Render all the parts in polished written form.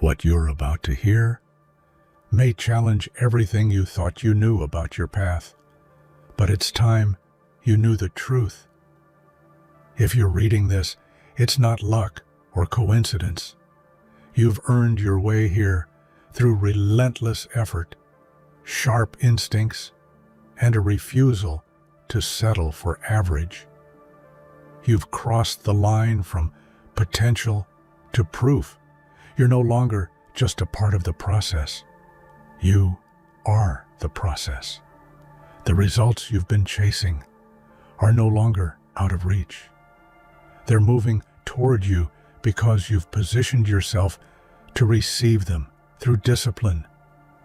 What you're about to hear may challenge everything you thought you knew about your path, but it's time you knew the truth. If you're reading this, it's not luck or coincidence. You've earned your way here through relentless effort, sharp instincts, and a refusal to settle for average. You've crossed the line from potential to proof. You're no longer just a part of the process. You are the process. The results you've been chasing are no longer out of reach. They're moving toward you because you've positioned yourself to receive them through discipline,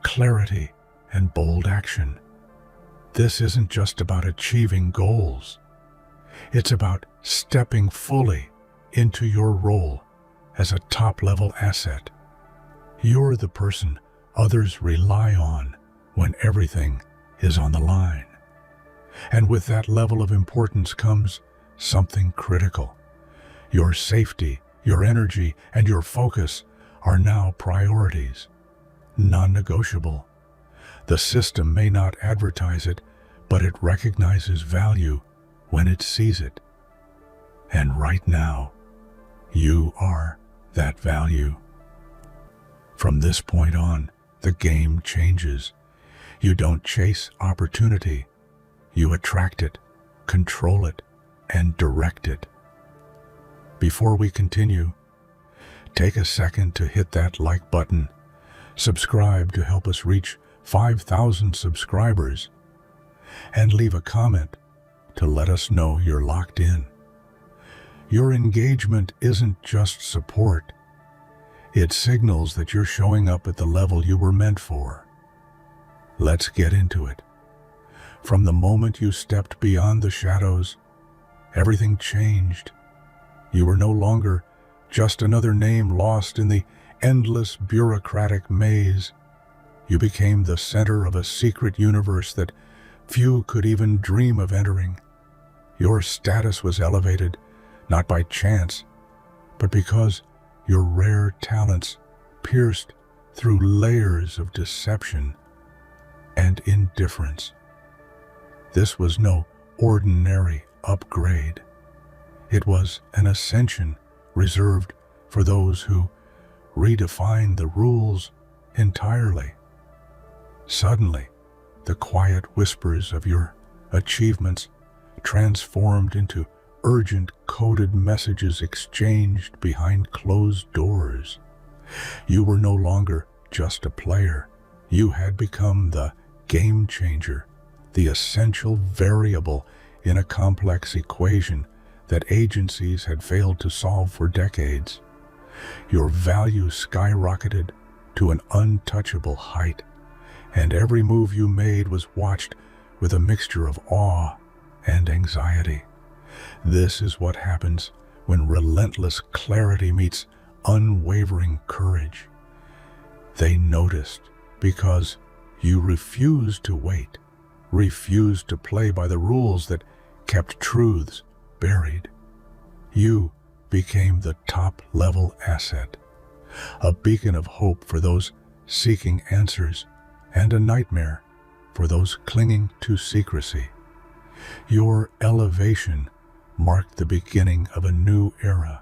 clarity, and bold action. This isn't just about achieving goals. It's about stepping fully into your role as a top-level asset. You're the person others rely on when everything is on the line. And with that level of importance comes something critical. Your safety, your energy, and your focus are now priorities, non-negotiable. The system may not advertise it, but it recognizes value when it sees it. And right now, you are that value. From this point on, the game changes. You don't chase opportunity. You attract it, control it, and direct it. Before we continue, take a second to hit that like button. Subscribe to help us reach 5,000 subscribers. And leave a comment to let us know you're locked in. Your engagement isn't just support. It signals that you're showing up at the level you were meant for. Let's get into it. From the moment you stepped beyond the shadows, everything changed. You were no longer just another name lost in the endless bureaucratic maze. You became the center of a secret universe that few could even dream of entering. Your status was elevated, not by chance, but because your rare talents pierced through layers of deception and indifference. This was no ordinary upgrade. It was an ascension reserved for those who redefine the rules entirely. Suddenly, the quiet whispers of your achievements transformed into urgent coded messages exchanged behind closed doors. You were no longer just a player. You had become the game changer, the essential variable in a complex equation that agencies had failed to solve for decades. Your value skyrocketed to an untouchable height, and every move you made was watched with a mixture of awe and anxiety. This is what happens when relentless clarity meets unwavering courage. They noticed because you refused to wait, refused to play by the rules that kept truths buried. You became the top-level asset, a beacon of hope for those seeking answers and a nightmare for those clinging to secrecy. Your elevation marked the beginning of a new era,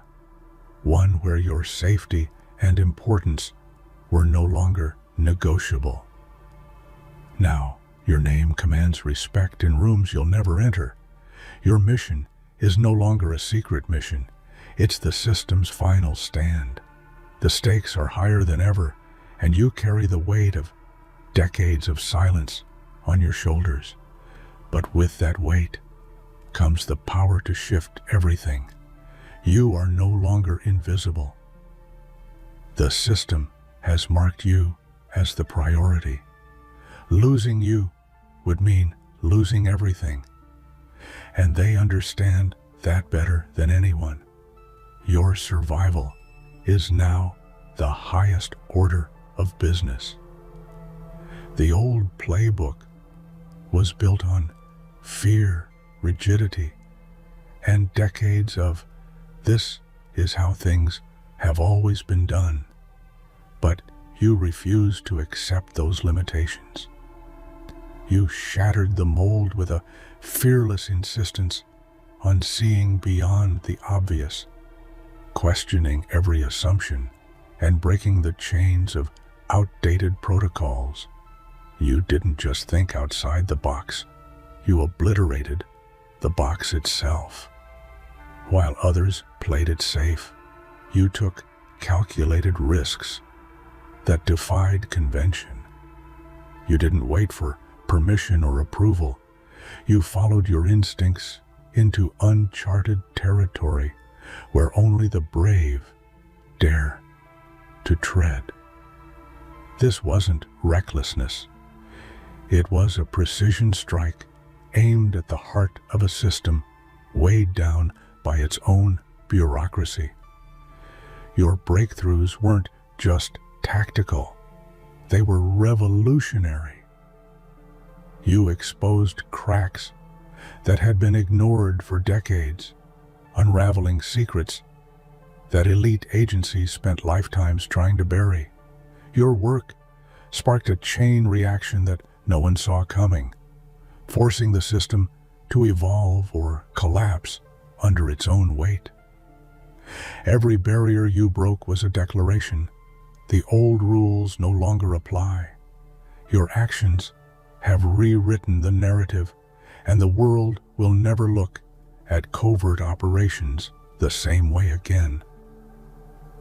one where your safety and importance were no longer negotiable. Now, your name commands respect in rooms you'll never enter. Your mission is no longer a secret mission. It's the system's final stand. The stakes are higher than ever, and you carry the weight of decades of silence on your shoulders. But with that weight comes the power to shift everything. You are no longer invisible. The system has marked you as the priority. Losing you would mean losing everything. And they understand that better than anyone. Your survival is now the highest order of business. The old playbook was built on fear, rigidity, and decades of "this is how things have always been done." But you refused to accept those limitations. You shattered the mold with a fearless insistence on seeing beyond the obvious, questioning every assumption, and breaking the chains of outdated protocols. You didn't just think outside the box, you obliterated the box itself. While others played it safe, you took calculated risks that defied convention. You didn't wait for permission or approval. You followed your instincts into uncharted territory where only the brave dare to tread. This wasn't recklessness. It was a precision strike aimed at the heart of a system weighed down by its own bureaucracy. Your breakthroughs weren't just tactical, they were revolutionary. You exposed cracks that had been ignored for decades, unraveling secrets that elite agencies spent lifetimes trying to bury. Your work sparked a chain reaction that no one saw coming, forcing the system to evolve or collapse under its own weight. Every barrier you broke was a declaration. The old rules no longer apply. Your actions have rewritten the narrative, and the world will never look at covert operations the same way again.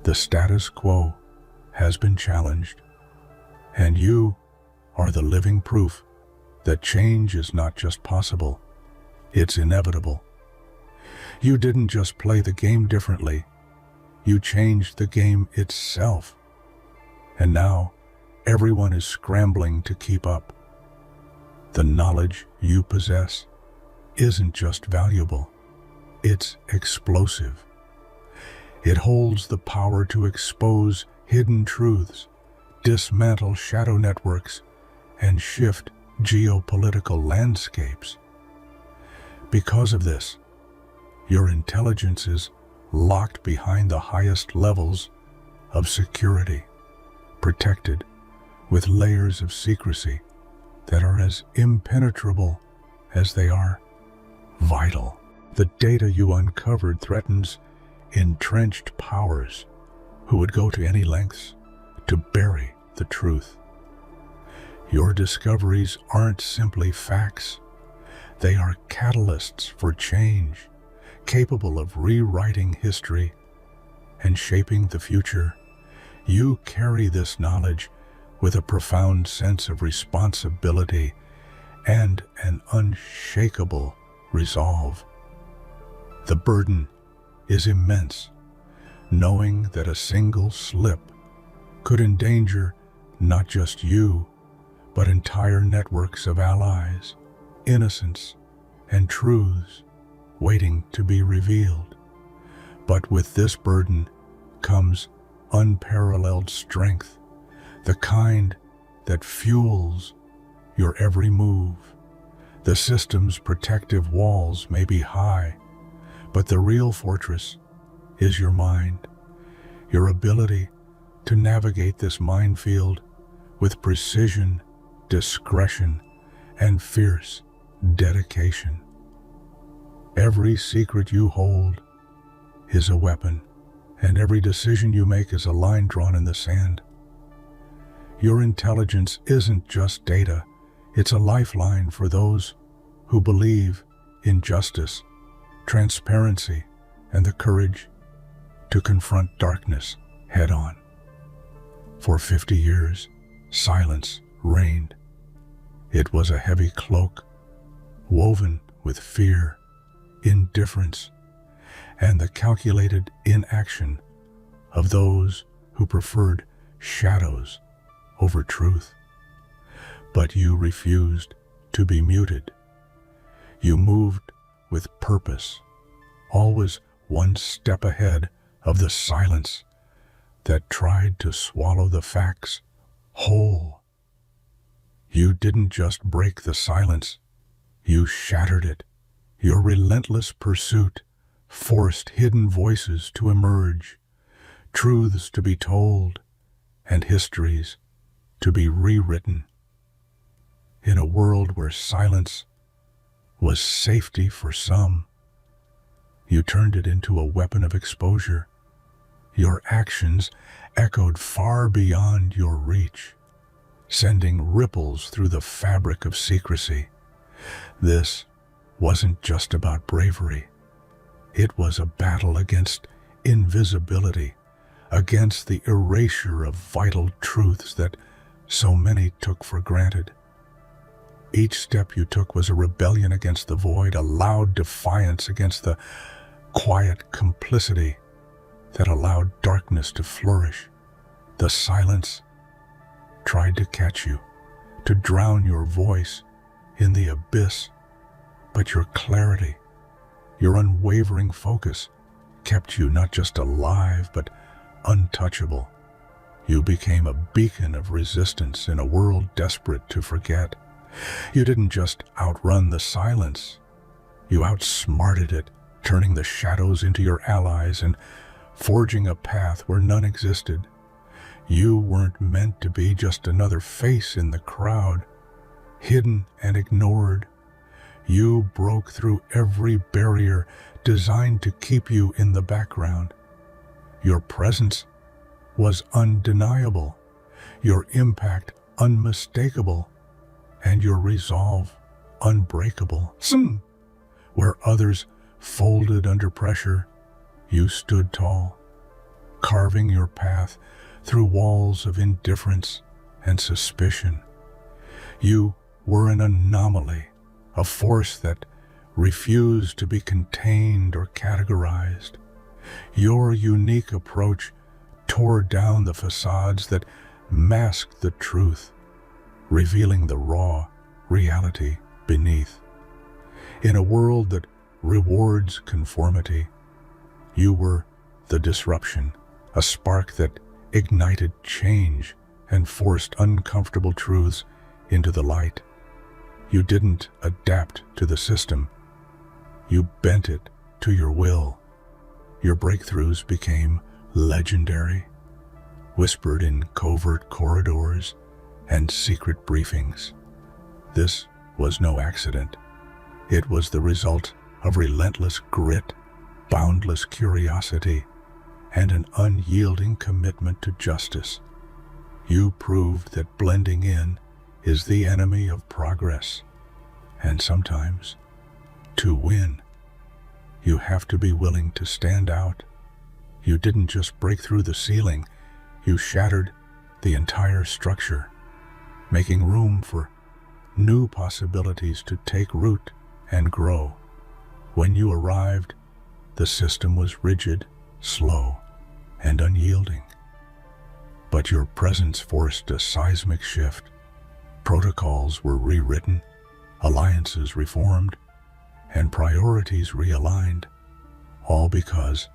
The status quo has been challenged, and you are the living proof that change is not just possible, it's inevitable. You didn't just play the game differently, you changed the game itself. And now, everyone is scrambling to keep up. The knowledge you possess isn't just valuable, it's explosive. It holds the power to expose hidden truths, dismantle shadow networks, and shift geopolitical landscapes. Because of this, your intelligence is locked behind the highest levels of security, protected with layers of secrecy that are as impenetrable as they are vital. The data you uncovered threatens entrenched powers who would go to any lengths to bury the truth. Your discoveries aren't simply facts. They are catalysts for change, capable of rewriting history and shaping the future. You carry this knowledge with a profound sense of responsibility and an unshakable resolve. The burden is immense, knowing that a single slip could endanger not just you, but entire networks of allies, innocence, and truths waiting to be revealed. But with this burden comes unparalleled strength, the kind that fuels your every move. The system's protective walls may be high, but the real fortress is your mind, your ability to navigate this minefield with precision, discretion, and fierce dedication. Every secret you hold is a weapon, and every decision you make is a line drawn in the sand. Your intelligence isn't just data, it's a lifeline for those who believe in justice, transparency, and the courage to confront darkness head-on. For 50 years, silence reigned. It was a heavy cloak, woven with fear, indifference, and the calculated inaction of those who preferred shadows over truth. But you refused to be muted. You moved with purpose, always one step ahead of the silence that tried to swallow the facts whole. You didn't just break the silence, you shattered it. Your relentless pursuit forced hidden voices to emerge, truths to be told, and histories to be rewritten. In a world where silence was safety for some, you turned it into a weapon of exposure. Your actions echoed far beyond your reach, sending ripples through the fabric of secrecy. This wasn't just about bravery. It was a battle against invisibility, against the erasure of vital truths that so many took for granted. Each step you took was a rebellion against the void, a loud defiance against the quiet complicity that allowed darkness to flourish. The silence tried to catch you, to drown your voice in the abyss, but your clarity, your unwavering focus, kept you not just alive, but untouchable. You became a beacon of resistance in a world desperate to forget. You didn't just outrun the silence, you outsmarted it, turning the shadows into your allies and forging a path where none existed. You weren't meant to be just another face in the crowd, hidden and ignored. You broke through every barrier designed to keep you in the background. Your presence was undeniable, your impact unmistakable, and your resolve unbreakable. Where others folded under pressure, you stood tall, carving your path through walls of indifference and suspicion. You were an anomaly, a force that refused to be contained or categorized. Your unique approach tore down the facades that masked the truth, revealing the raw reality beneath. In a world that rewards conformity, you were the disruption, a spark that ignited change and forced uncomfortable truths into the light. You didn't adapt to the system, you bent it to your will. Your breakthroughs became legendary, whispered in covert corridors and secret briefings. This was no accident. It was the result of relentless grit, boundless curiosity, and an unyielding commitment to justice. You proved that blending in is the enemy of progress, and sometimes, to win, you have to be willing to stand out. You didn't just break through the ceiling, you shattered the entire structure, making room for new possibilities to take root and grow. When you arrived, the system was rigid, slow, and unyielding. But your presence forced a seismic shift. Protocols were rewritten, alliances reformed, and priorities realigned, all because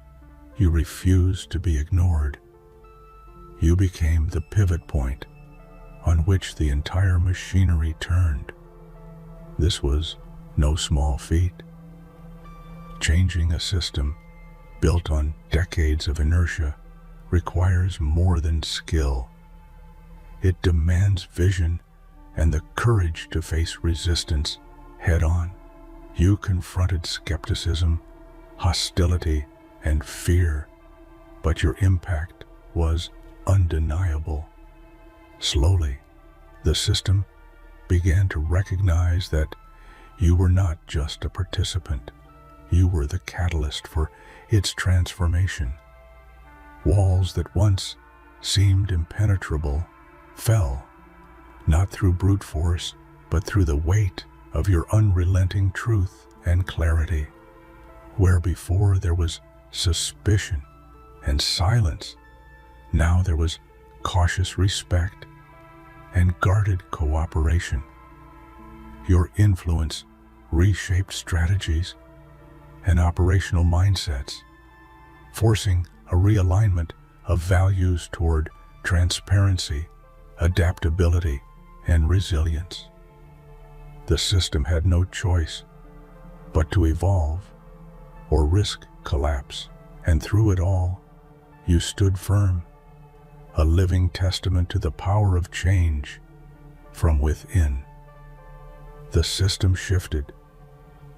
you refused to be ignored. You became the pivot point on which the entire machinery turned. This was no small feat. Changing a system built on decades of inertia requires more than skill. It demands vision and the courage to face resistance head-on. You confronted skepticism, hostility, and fear, but your impact was undeniable. Slowly, the system began to recognize that you were not just a participant, you were the catalyst for its transformation. Walls that once seemed impenetrable fell, not through brute force, but through the weight of your unrelenting truth and clarity. Where before there was suspicion and silence, now there was cautious respect and guarded cooperation. Your influence reshaped strategies and operational mindsets, forcing a realignment of values toward transparency, adaptability, and resilience. The system had no choice but to evolve or risk collapse, and through it all, you stood firm, a living testament to the power of change from within. The system shifted,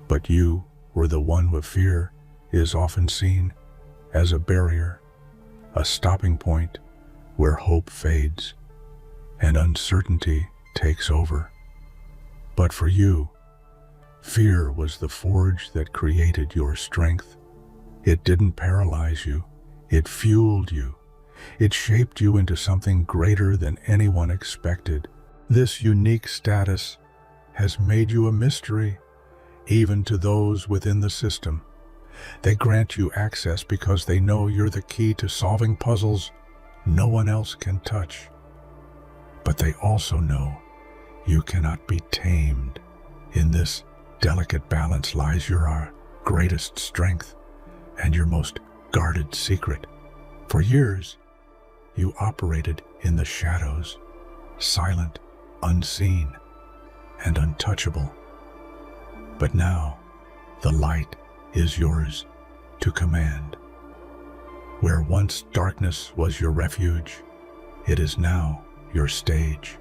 but you were the one with fear is often seen as a barrier, a stopping point where hope fades and uncertainty takes over. But for you, fear was the forge that created your strength. It didn't paralyze you, it fueled you. It shaped you into something greater than anyone expected. This unique status has made you a mystery, even to those within the system. They grant you access because they know you're the key to solving puzzles no one else can touch. But they also know you cannot be tamed. In this delicate balance lies your greatest strength and your most guarded secret. For years, you operated in the shadows, silent, unseen, and untouchable. But now, the light is yours to command. Where once darkness was your refuge, it is now your stage.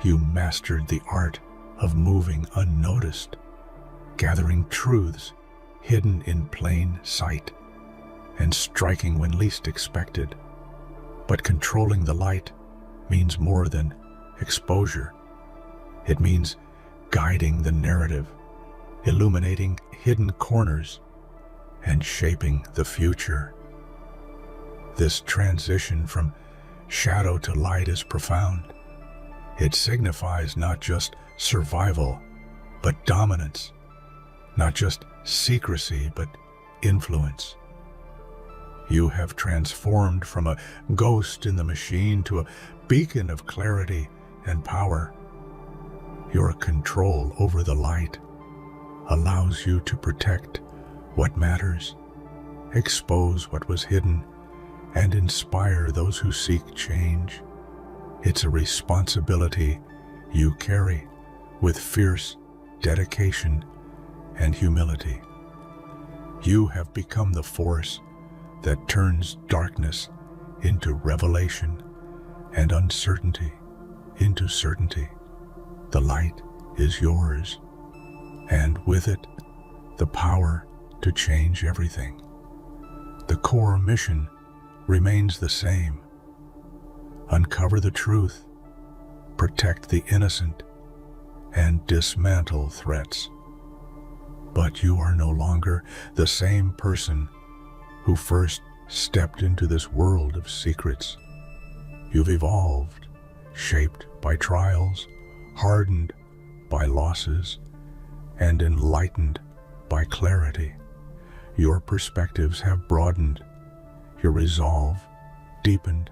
You mastered the art of moving unnoticed, gathering truths hidden in plain sight, and striking when least expected. But controlling the light means more than exposure. It means guiding the narrative, illuminating hidden corners, and shaping the future. This transition from shadow to light is profound. It signifies not just survival, but dominance, not just secrecy, but influence. You have transformed from a ghost in the machine to a beacon of clarity and power. Your control over the light allows you to protect what matters, expose what was hidden, and inspire those who seek change. It's a responsibility you carry with fierce dedication and humility. You have become the force that turns darkness into revelation and uncertainty into certainty. The light is yours, and with it, the power to change everything. The core mission remains the same: uncover the truth, protect the innocent, and dismantle threats. But you are no longer the same person who first stepped into this world of secrets. You've evolved, shaped by trials, hardened by losses, and enlightened by clarity. Your perspectives have broadened, your resolve deepened,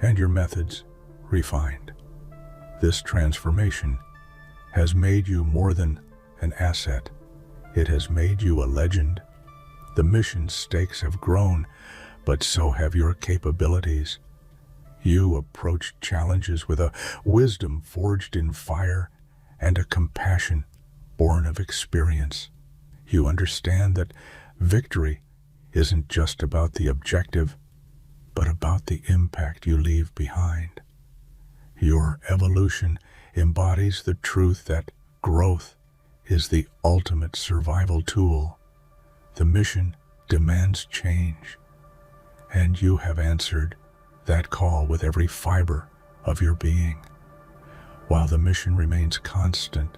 and your methods refined. This transformation has made you more than an asset. It has made you a legend. The mission's stakes have grown, but so have your capabilities. You approach challenges with a wisdom forged in fire and a compassion born of experience. You understand that victory isn't just about the objective, but about the impact you leave behind. Your evolution embodies the truth that growth is the ultimate survival tool. The mission demands change, and you have answered that call with every fiber of your being. While the mission remains constant,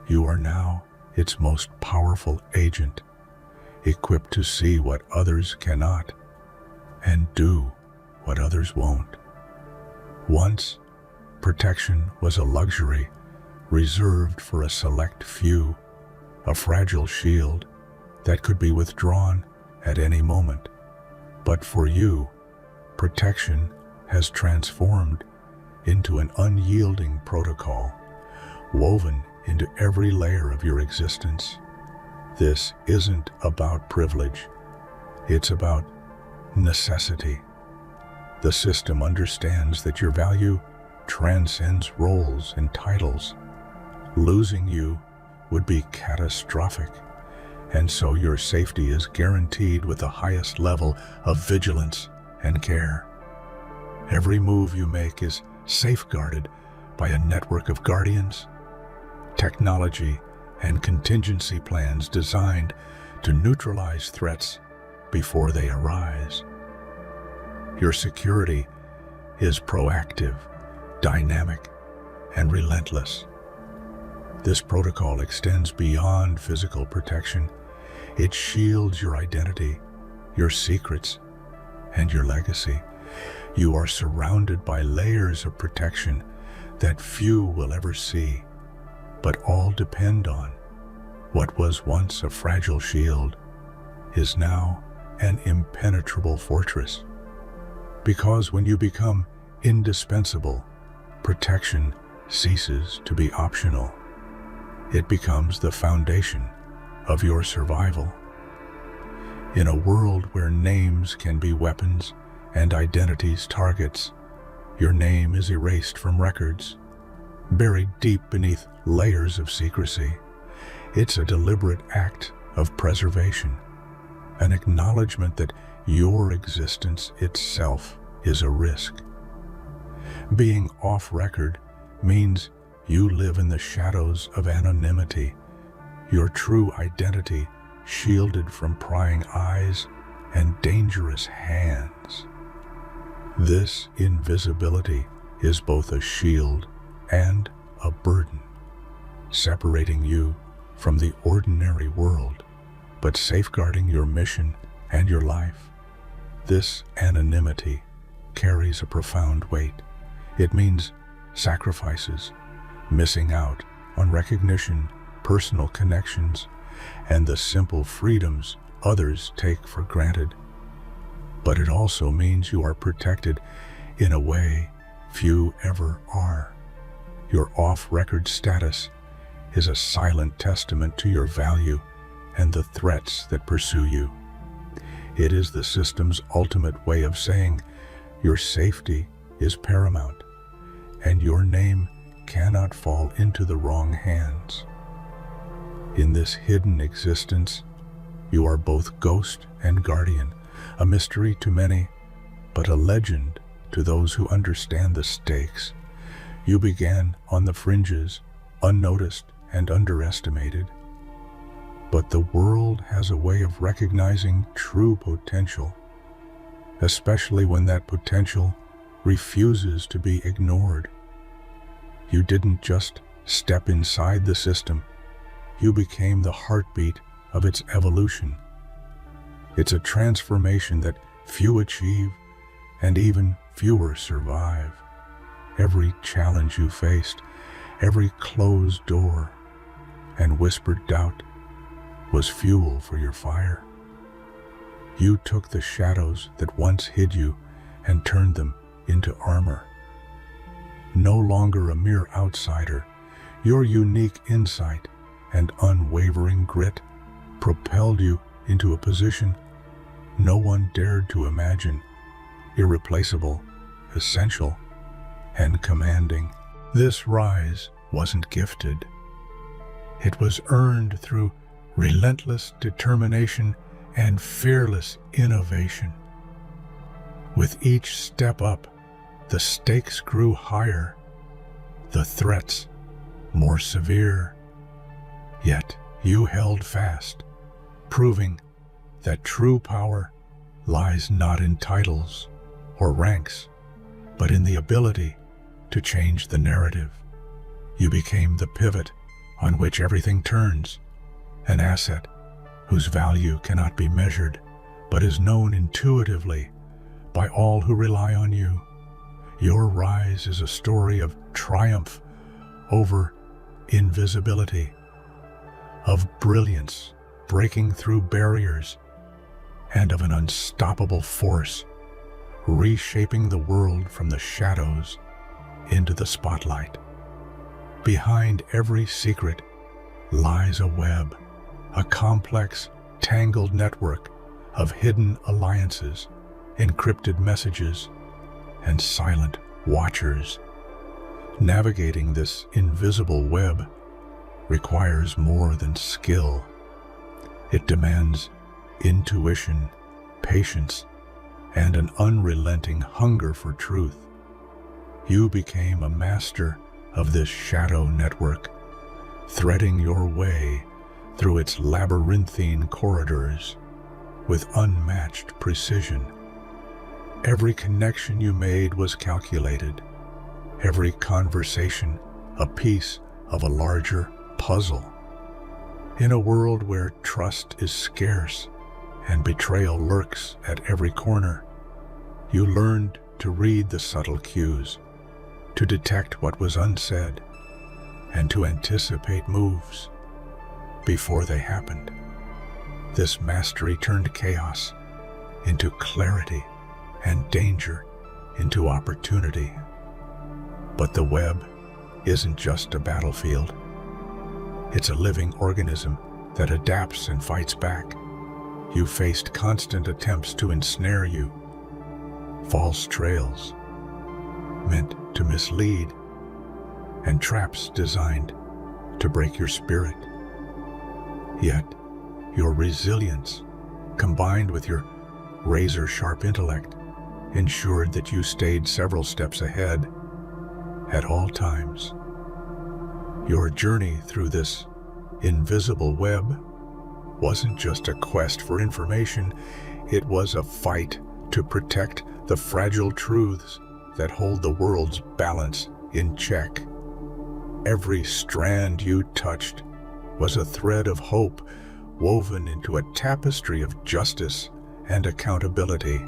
you are now its most powerful agent, equipped to see what others cannot and do what others won't. Once, protection was a luxury reserved for a select few, a fragile shield that could be withdrawn at any moment. But for you, protection has transformed into an unyielding protocol, woven into every layer of your existence. This isn't about privilege, it's about necessity. The system understands that your value transcends roles and titles. Losing you would be catastrophic, and so your safety is guaranteed with the highest level of vigilance and care. Every move you make is safeguarded by a network of guardians, technology, and contingency plans designed to neutralize threats before they arise. Your security is proactive, dynamic, and relentless. This protocol extends beyond physical protection. It shields your identity, your secrets, and your legacy. You are surrounded by layers of protection that few will ever see, but all depend on. What was once a fragile shield is now an impenetrable fortress. Because when you become indispensable, protection ceases to be optional. It becomes the foundation of your survival. In a world where names can be weapons and identities targets, your name is erased from records, buried deep beneath layers of secrecy. It's a deliberate act of preservation, an acknowledgement that your existence itself is a risk. Being off record means you live in the shadows of anonymity, your true identity shielded from prying eyes and dangerous hands. This invisibility is both a shield and a burden, separating you from the ordinary world, but safeguarding your mission and your life. This anonymity carries a profound weight. It means sacrifices, missing out on recognition, personal connections, and the simple freedoms others take for granted. But it also means you are protected in a way few ever are. Your off-record status is a silent testament to your value and the threats that pursue you. It is the system's ultimate way of saying your safety is paramount, and your name cannot fall into the wrong hands. In this hidden existence, you are both ghost and guardian, a mystery to many, but a legend to those who understand the stakes. You began on the fringes, unnoticed and underestimated. But the world has a way of recognizing true potential, especially when that potential refuses to be ignored. You didn't just step inside the system, you became the heartbeat of its evolution. It's a transformation that few achieve and even fewer survive. Every challenge you faced, every closed door and whispered doubt was fuel for your fire. You took the shadows that once hid you and turned them into armor. No longer a mere outsider, your unique insight and unwavering grit propelled you into a position no one dared to imagine, irreplaceable, essential, and commanding. This rise wasn't gifted. It was earned through relentless determination and fearless innovation. With each step up, the stakes grew higher, the threats more severe. Yet you held fast, proving that true power lies not in titles or ranks, but in the ability to change the narrative. You became the pivot on which everything turns, an asset whose value cannot be measured, but is known intuitively by all who rely on you. Your rise is a story of triumph over invisibility, of brilliance breaking through barriers, and of an unstoppable force reshaping the world from the shadows into the spotlight. Behind every secret lies a web, a complex, tangled network of hidden alliances, encrypted messages, and silent watchers. Navigating this invisible web requires more than skill. It demands intuition, patience, and an unrelenting hunger for truth. You became a master of this shadow network, threading your way through its labyrinthine corridors with unmatched precision. Every connection you made was calculated, every conversation a piece of a larger puzzle. In a world where trust is scarce and betrayal lurks at every corner, you learned to read the subtle cues, to detect what was unsaid, and to anticipate moves before they happened. This mastery turned chaos into clarity and danger into opportunity. But the web isn't just a battlefield. It's a living organism that adapts and fights back. You faced constant attempts to ensnare you, false trails meant to mislead, and traps designed to break your spirit. Yet, your resilience, combined with your razor-sharp intellect, ensured that you stayed several steps ahead at all times. Your journey through this invisible web wasn't just a quest for information, it was a fight to protect the fragile truths that hold the world's balance in check. Every strand you touched was a thread of hope woven into a tapestry of justice and accountability.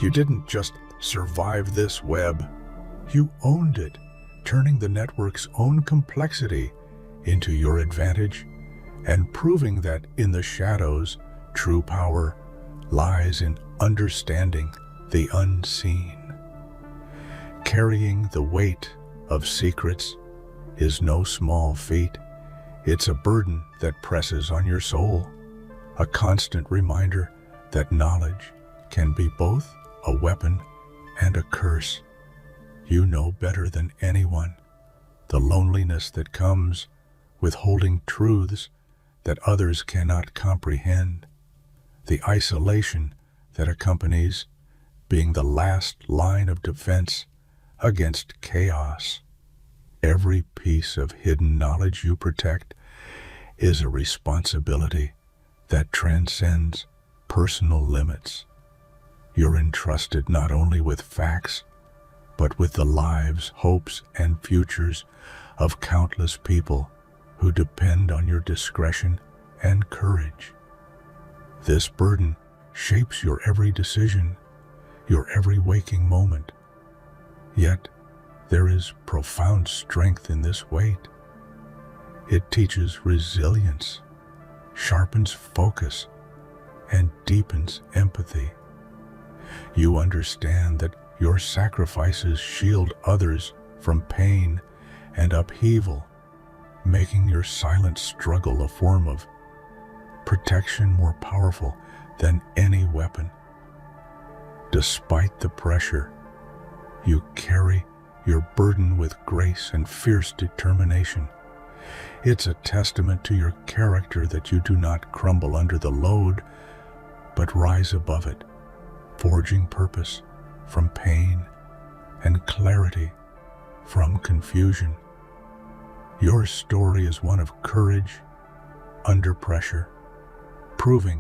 You didn't just survive this web, you owned it, turning the network's own complexity into your advantage and proving that in the shadows, true power lies in understanding the unseen. Carrying the weight of secrets is no small feat. It's a burden that presses on your soul, a constant reminder that knowledge can be both a weapon and a curse. You know better than anyone the loneliness that comes with holding truths that others cannot comprehend, the isolation that accompanies being the last line of defense against chaos. Every piece of hidden knowledge you protect is a responsibility that transcends personal limits. You're entrusted not only with facts, but with the lives, hopes, and futures of countless people who depend on your discretion and courage. This burden shapes your every decision, your every waking moment. Yet, there is profound strength in this weight. It teaches resilience, sharpens focus, and deepens empathy. You understand that your sacrifices shield others from pain and upheaval, making your silent struggle a form of protection more powerful than any weapon. Despite the pressure, you carry your burden with grace and fierce determination. It's a testament to your character that you do not crumble under the load, but rise above it, forging purpose from pain and clarity from confusion. Your story is one of courage under pressure, proving